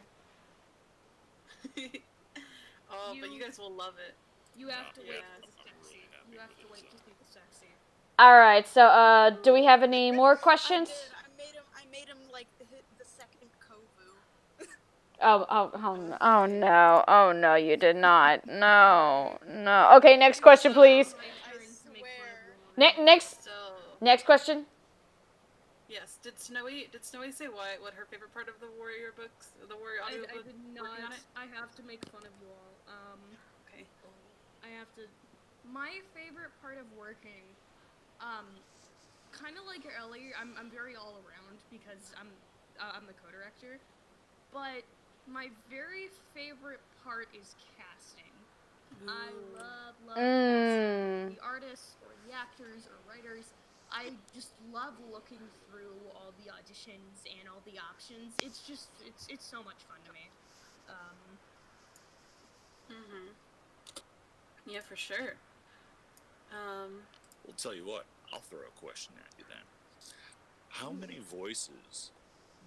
Oh, but you guys will love it. You have to Yeah, wait I'm for the really sexy. happy You have with to it, wait so. to see the sexy. All right. So, do we have any more questions? I made him like the second Kovu. Oh no, you did not. No. Okay, next question, please. My turn to make fun of you. Next So, question. yes. Did Snowy say what her favorite part of the Warrior books, the Warrior I audiobook? did working not. on it? I have to make fun of you all. Okay. I have to. My favorite part of working, kind of like Ellie, I'm very all around because I'm the co-director. But my very favorite part is casting. I love casting. The artists or the actors or writers. I just love looking through all the auditions and all the options. It's so much fun to me. Yeah, for sure. We'll tell you what. I'll throw a question at you then. How many voices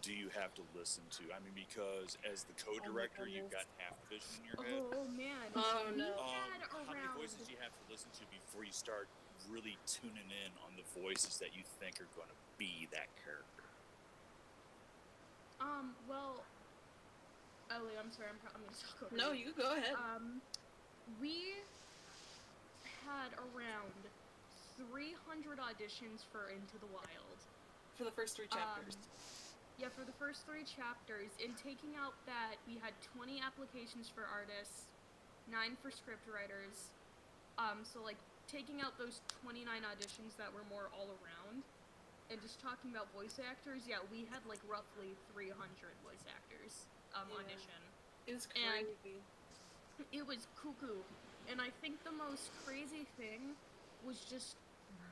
do you have to listen to? I mean, because as the co-director, you've got half the vision in your head. Oh man. Oh, no. How many voices do you have to listen to before you start really tuning in on the voices that you think are going to be that character? Well, Ellie, I'm sorry, I'm gonna talk over No, you. you go ahead. We had around 300 auditions for Into the Wild. For the first 3 chapters. Yeah, for the first 3 chapters, in taking out that we had 20 applications for artists, 9 for script writers, so like taking out those 29 auditions that were more all around, and just talking about voice actors, yeah, we had like roughly 300 voice actors audition. It was and- crazy. It was cuckoo, and I think the most crazy thing was just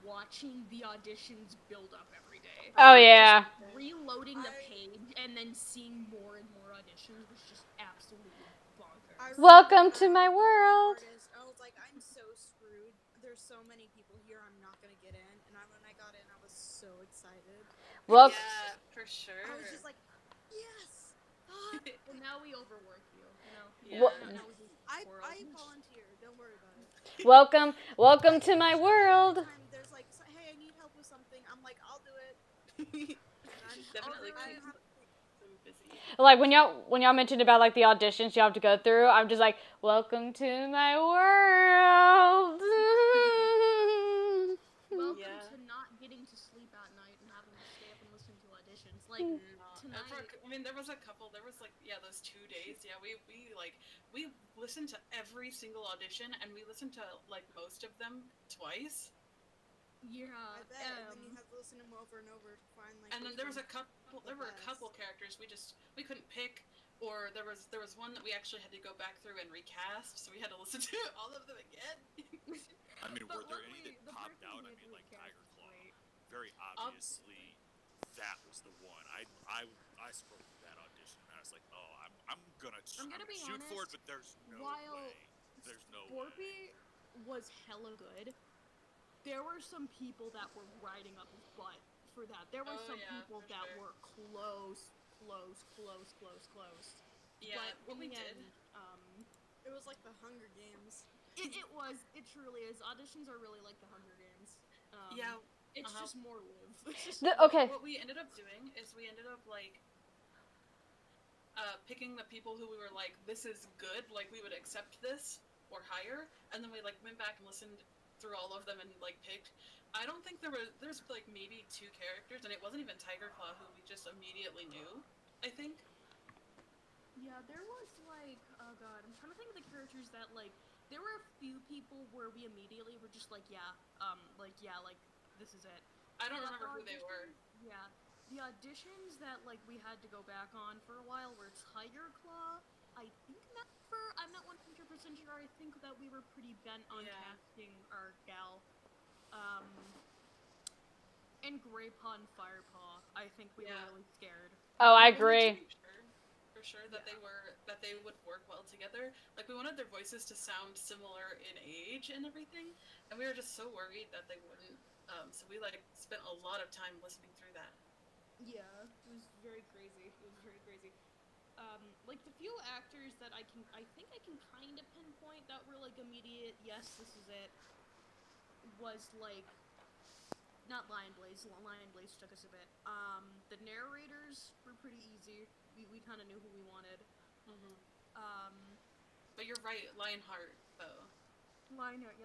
watching the auditions build up every day. Oh yeah. Reloading the page and then seeing more and more auditions was just absolutely bonkers. Welcome to my world. I was like, I'm so screwed. There's so many people here. I'm not gonna get in. And when I got in, I was so excited. Well, Yeah, for sure. I was just like, yes. Well, now we overwork you, Yeah. Well- Now we do I 4 volunteer. Don't worry about it. welcome to my world. Anytime there's like, hey, I need help with something. I'm like, I'll do it. And Definitely I'm keep happy. some busy. Like when y'all mentioned about like the auditions you have to go through, I'm just like, welcome to my world. Welcome Yeah. to not getting to sleep at night and having to stay up and listen to auditions. Like tonight. There was a couple. There was like those 2 days. Yeah, we listened to every single audition, and we listened to like most of them twice. Yeah. I bet. And then you have to listen to them over and over to find like. And then which there was a one couple. the There were a best. couple characters we couldn't pick, or there was one that we actually had to go back through and recast, so we had to listen to all of them again. I mean, But were there any luckily, that the popped person out? who I made mean, the like recast Tiger was Claw. great. Very obviously, that was the one. I spoke to that audition, and I was like, oh, I'm gonna be shoot for it, honest, but there's no while way. There's no way. Scorpy was hella good, there were some people that were riding up his butt for that. There were some people for that sure. were close. Yeah, But what in we the did. end, It was like the Hunger Games. it truly is. Auditions are really like the Hunger Games. Yeah. It's Uh-huh. just more live. Okay. What we ended up doing is we ended up like picking the people who we were like, this is good, like we would accept this or higher, and then we like went back and listened through all of them and like picked. I don't think there's like maybe 2 characters, and it wasn't even Tiger Claw who we just immediately knew, I think. Yeah, there was like, oh god, I'm trying to think of the characters that like, there were a few people where we immediately were just like, this is it. I don't But remember the who they were. auditions- Yeah, the auditions that like we had to go back on for a while were Tiger Claw, I think I'm not 100% sure, I think that we were pretty bent on Yeah. casting our gal. And Grey Paw and Firepaw, I think we were Yeah. really scared. Oh, I We wanted to agree. make for sure that they would work well together. Like we wanted their voices to sound similar in age and everything, and we were just so worried that they wouldn't. So we like spent a lot of time listening through that. Yeah, it was very crazy. Like the few actors that I think I can kind of pinpoint that were like immediate, yes, this is it, was like, not Lion Blaze took us a bit. The narrators were pretty easy. We kind of knew who we wanted. Mm-hmm. But you're right, Lionheart though. Lionheart.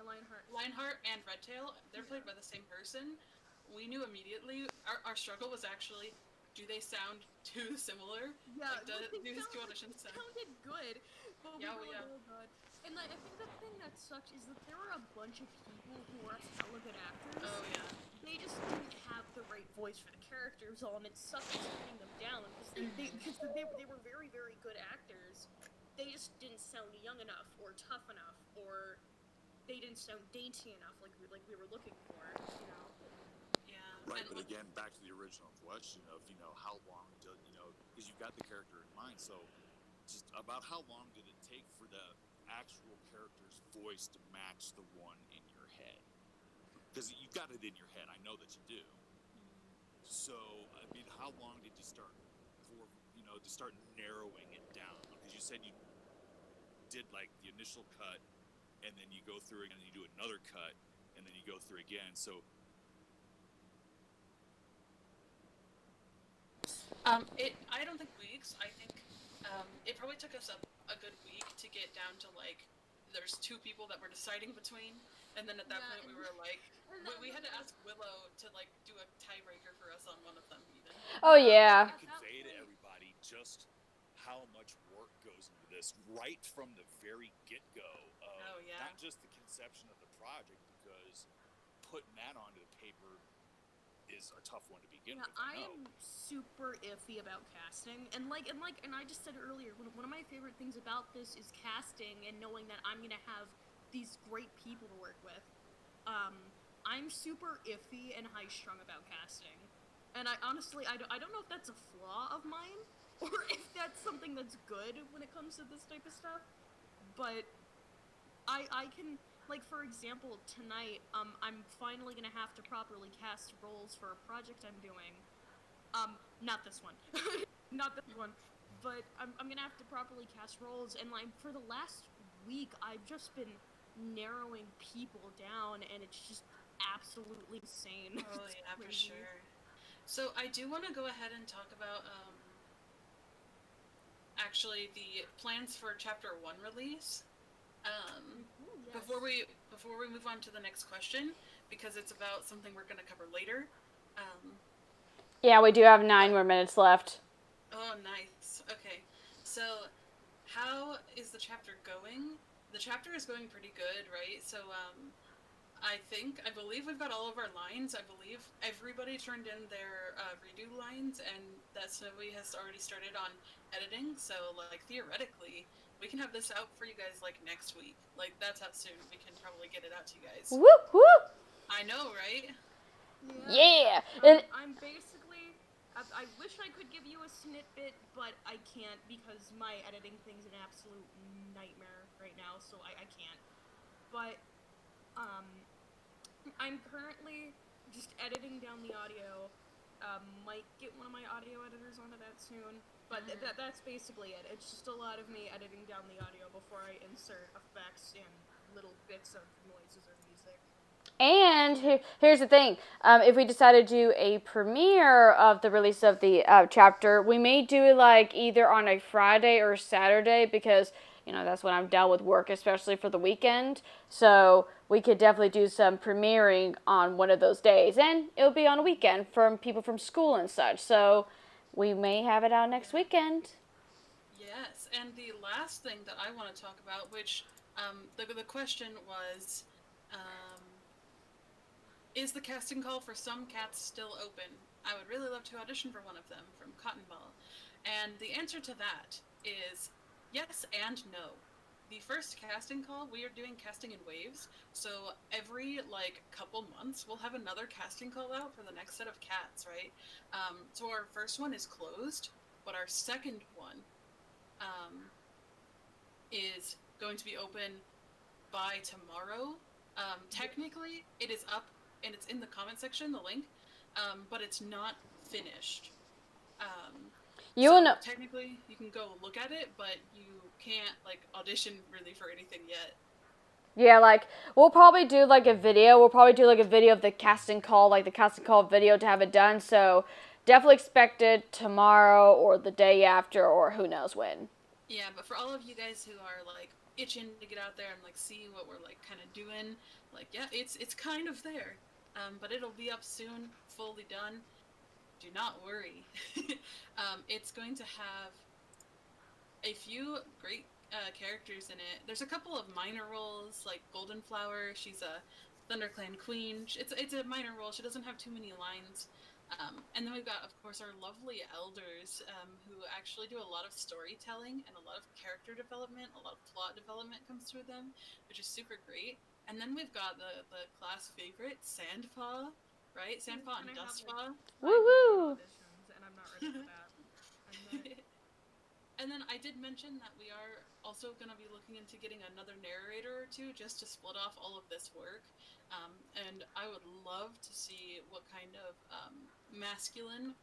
Lionheart and Redtail, they're played by the same person. We knew immediately. Our struggle was actually, do they sound too similar? Yeah, like, do these 2 auditions sound? Sounded good, but we were Yeah. like, oh god. And I think the thing that sucked is that there were a bunch of people who were hella good actors. Oh yeah. They just didn't have the right voice for the characters all, and it sucked turning them down because they were very, very good actors. They just didn't sound young enough or tough enough, or they didn't sound dainty enough like we were looking for, you know. Yeah. Right, And but again, back to the original question of, how long because you've got the character in mind, so just about how long did it take for the actual character's voice to match the one in your head? Because you've got it in your head, I know that you do. So, I mean, how long did you start to start narrowing it down? Because you said you did like the initial cut, and then you go through again, and you do another cut, and then you go through again, so I don't think weeks. I think it probably took us a good week to get down to like there's 2 people that we're deciding between, and then at that point we were like we had to ask Willow to like do a tiebreaker for us on one of them even. Oh yeah. convey to everybody just how much work goes into this right from the very get-go of not just the conception of the project, because putting that onto the paper is a tough one to begin with. I am super iffy about casting, and I just said earlier, one of my favorite things about this is casting and knowing that I'm gonna have these great people to work with. I'm super iffy and high-strung about casting, and I honestly I don't know if that's a flaw of mine or if that's something that's good when it comes to this type of stuff, but I can. Like, for example, tonight, I'm finally gonna have to properly cast roles for a project I'm doing. Not this one. Not this one. But I'm gonna have to properly cast roles, and, like, for the last week, I've just been narrowing people down, and it's just absolutely insane. Oh, yeah, for sure. So, I do want to go ahead and talk about, actually the plans for Chapter 1 release. Yes. Before we move on to the next question, because it's about something we're going to cover later. Yeah, we do have 9 more minutes left. Oh, nice. Okay. So, how is the chapter going? The chapter is going pretty good, right? So, I believe we've got all of our lines. I believe everybody turned in their redo lines, and that Snowy has already started on editing. So, like, theoretically, we can have this out for you guys, like, next week. Like, that's how soon we can probably get it out to you guys. Whoop, whoop! I know, right? Yeah! I'm basically... I wish I could give you a snippet, but I can't because my editing thing's an absolute nightmare right now, so I can't. But, I'm currently just editing down the audio. Might get one of my audio editors onto that soon, but that's basically it. It's just a lot of me editing down the audio before I insert effects and little bits of noises or music. And here's the thing, if we decide to do a premiere of the release of the chapter, we may do it like either on a Friday or Saturday because, you know, that's when I'm done with work, especially for the weekend. So we could definitely do some premiering on one of those days. And it'll be on a weekend from people from school and such. So we may have it out next weekend. Yes, and the last thing that I want to talk about, which the question was... is the casting call for some cats still open? I would really love to audition for one of them, from Cotton Ball. And the answer to that is yes and no. The first casting call, we are doing casting in waves, so every, like, couple months, we'll have another casting call out for the next set of cats, right? So our first one is closed, but our second one is going to be open by tomorrow. Technically, it is up, and it's in the comment section, the link, but it's not finished. Technically, you can go look at it, but you can't, like, audition really for anything yet. Yeah, like, we'll probably do, like, a video. We'll probably do, like, a video of the casting call, like, the casting call video to have it done. So, definitely expect it tomorrow or the day after or who knows when. Yeah, but for all of you guys who are, like, itching to get out there and, like, see what we're, like, kind of doing, like, yeah, it's kind of there. But it'll be up soon, fully done. Do not worry. It's going to have a few great characters in it. There's a couple of minor roles, like Golden Flower. She's a ThunderClan queen. It's a minor role. She doesn't have too many lines. And then we've got, of course, our lovely elders, who actually do a lot of storytelling and a lot of character development. A lot of plot development comes through them, which is super great. And then we've got the class favorite, Sandpaw, right? Sandpaw and Dustpaw. Woo-hoo! And I'm not ready for that. And then I did mention that we are also going to be looking into getting another narrator or two just to split off all of this work. And I would love to see what kind of masculine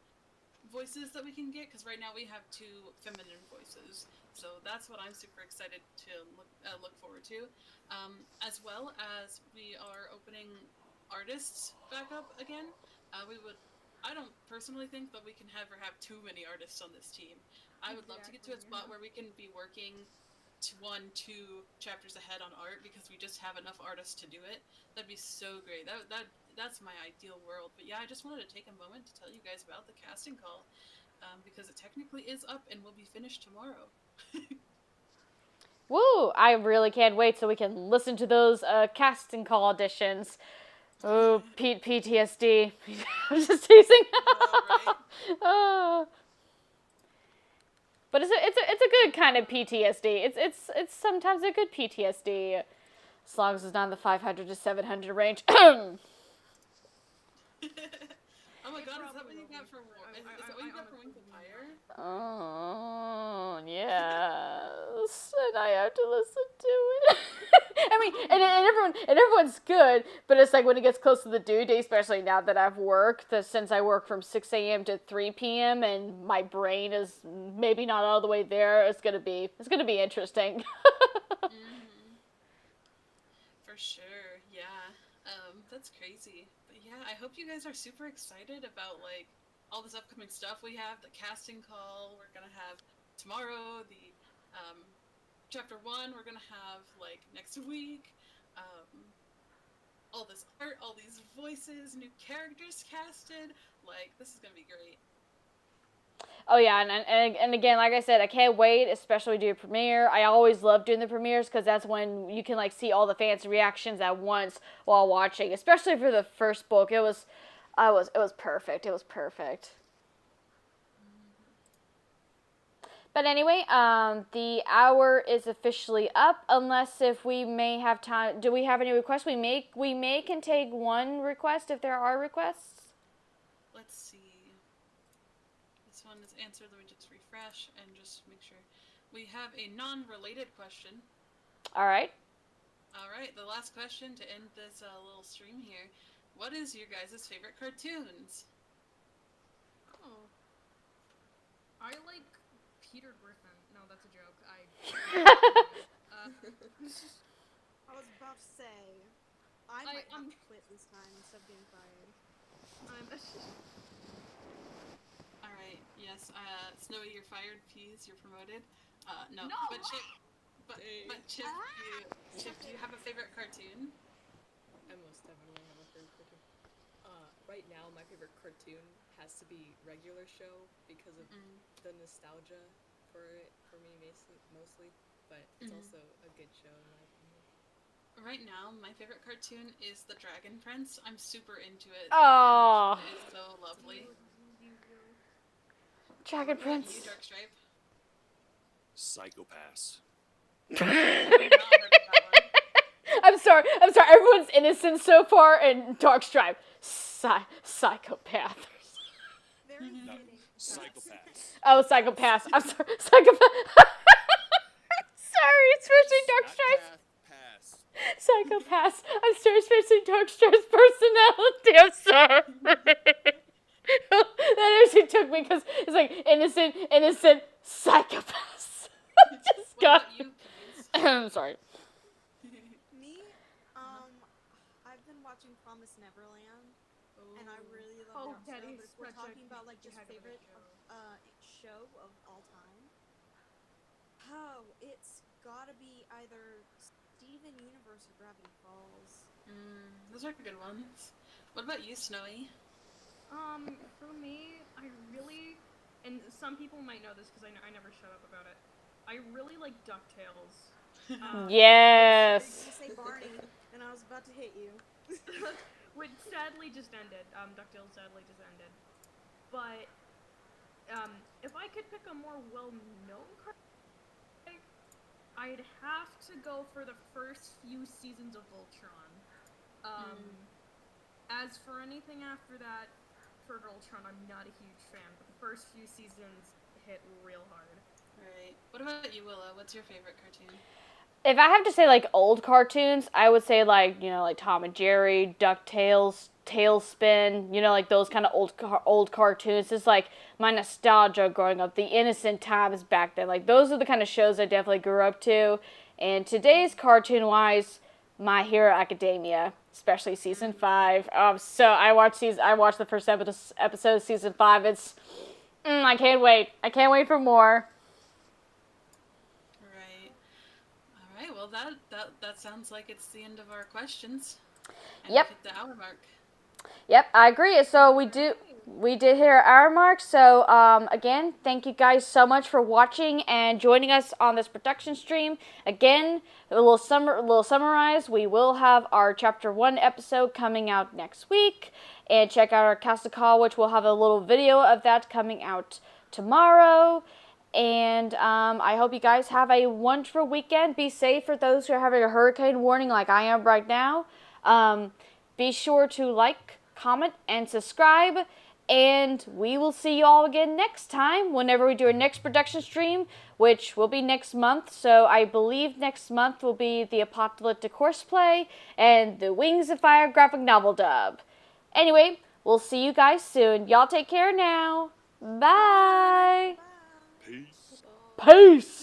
voices that we can get, because right now we have 2 feminine voices. So that's what I'm super excited to look forward to. As well as we are opening artists back up again. I don't personally think that we can ever have too many artists on this team. I would love to get to a spot where we can be working 1-2 chapters ahead on art because we just have enough artists to do it. That'd be so great. That's my ideal world. But yeah, I just wanted to take a moment to tell you guys about the casting call, because it technically is up and will be finished tomorrow. Woo! I really can't wait so we can listen to those casting call auditions. Oh, PTSD. I'm just teasing. Right? But it's a good kind of PTSD. It's sometimes a good PTSD, as long as it's not in the 500 to 700 range. Oh my god, is that what you got for War? Is that what you got for Wings of Fire? Oh, yes. And I have to listen to it. I mean, and everyone's good, but it's like when it gets close to the due date, especially now that I've worked, since I work from 6 a.m. to 3 p.m. and my brain is maybe not all the way there, it's gonna be interesting. For sure, yeah. That's crazy. But yeah, I hope you guys are super excited about, like, all this upcoming stuff we have, the casting call. We're gonna have tomorrow. The chapter 1 we're gonna have like next week. All this art, all these voices, new characters casted. Like, this is gonna be great. Oh yeah, and again, like I said, I can't wait, especially do a premiere. I always love doing the premieres because that's when you can like see all the fans' reactions at once while watching. Especially for the first book, it was perfect. It was perfect. But anyway, the hour is officially up. Unless if we may have time, do we have any requests? We may can take one request if there are requests. Let's see. This one is answered. Let me just refresh and just make sure. We have a non-related question. All right. All right, the last question to end this little stream here. What is your guys' favorite cartoons? Oh. I like Peter Griffin. No, that's a joke. I was about to say, I might have to quit this time instead of getting fired. Alright, yes, Snowy, you're fired. Peas, you're promoted. No. But Chip, do you have a favorite cartoon? I most definitely have a favorite cartoon. Right now, my favorite cartoon has to be regular show because of the nostalgia for it, for me mostly, but it's also a good show in my opinion. Right now, my favorite cartoon is The Dragon Prince. I'm super into it. Oh, it's so lovely. Dragon Prince. You, Darkstripe? Psychopaths. I'm sorry. Everyone's innocent so far, and Darkstripe, psychopath. Very No, fitting. psychopaths. Oh, psychopaths. I'm sorry, psychopath. Sorry, especially Darkstripe. Pass. Psychopaths. I'm sorry, especially Darkstripe's personality. I'm sorry. That actually took me because it's like innocent psychopaths. Just got. I'm sorry. Me, I've been watching Promise Neverland, and I really love that show. But if we're talking about like just favorite show of all time, it's gotta be either Steven Universe or Gravity Falls. Those are good ones. What about you, Snowy? For me, I really, and some people might know this because I never shut up about it. I really like DuckTales. Yes. You say Barney, and I was about to hit you. Which sadly just ended. DuckTales sadly just ended. But if I could pick a more well-known cartoon, I'd have to go for the first few seasons of Voltron. As for anything after that, for Voltron, I'm not a huge fan, but the first few seasons hit real hard. Right. What about you, Willow? What's your favorite cartoon? If I have to say like old cartoons, I would say like like Tom and Jerry, DuckTales, Tailspin, like those kind of old cartoons. It's like my nostalgia growing up, the innocent times back then. Like those are the kind of shows I definitely grew up to. And today's cartoon wise, My Hero Academia, especially season 5. So I watched the first episode of season 5. It's I can't wait. I can't wait for more. Right. Well, that sounds like it's the end of our questions. And Yep. Hit the hour mark. Yep, I agree. So we did hit our hour mark. So again, thank you guys so much for watching and joining us on this production stream. Again, a little summarize. We will have our chapter 1 episode coming out next week, and check out our Castle Call, which will have a little video of that coming out tomorrow. And I hope you guys have a wonderful weekend. Be safe for those who are having a hurricane warning like I am right now. Be sure to like, comment, and subscribe. And we will see you all again next time whenever we do our next production stream, which will be next month. So I believe next month will be the Apocalyptic Horseplay and the Wings of Fire graphic novel dub. Anyway, we'll see you guys soon. Y'all take care now. Bye. Peace. Peace.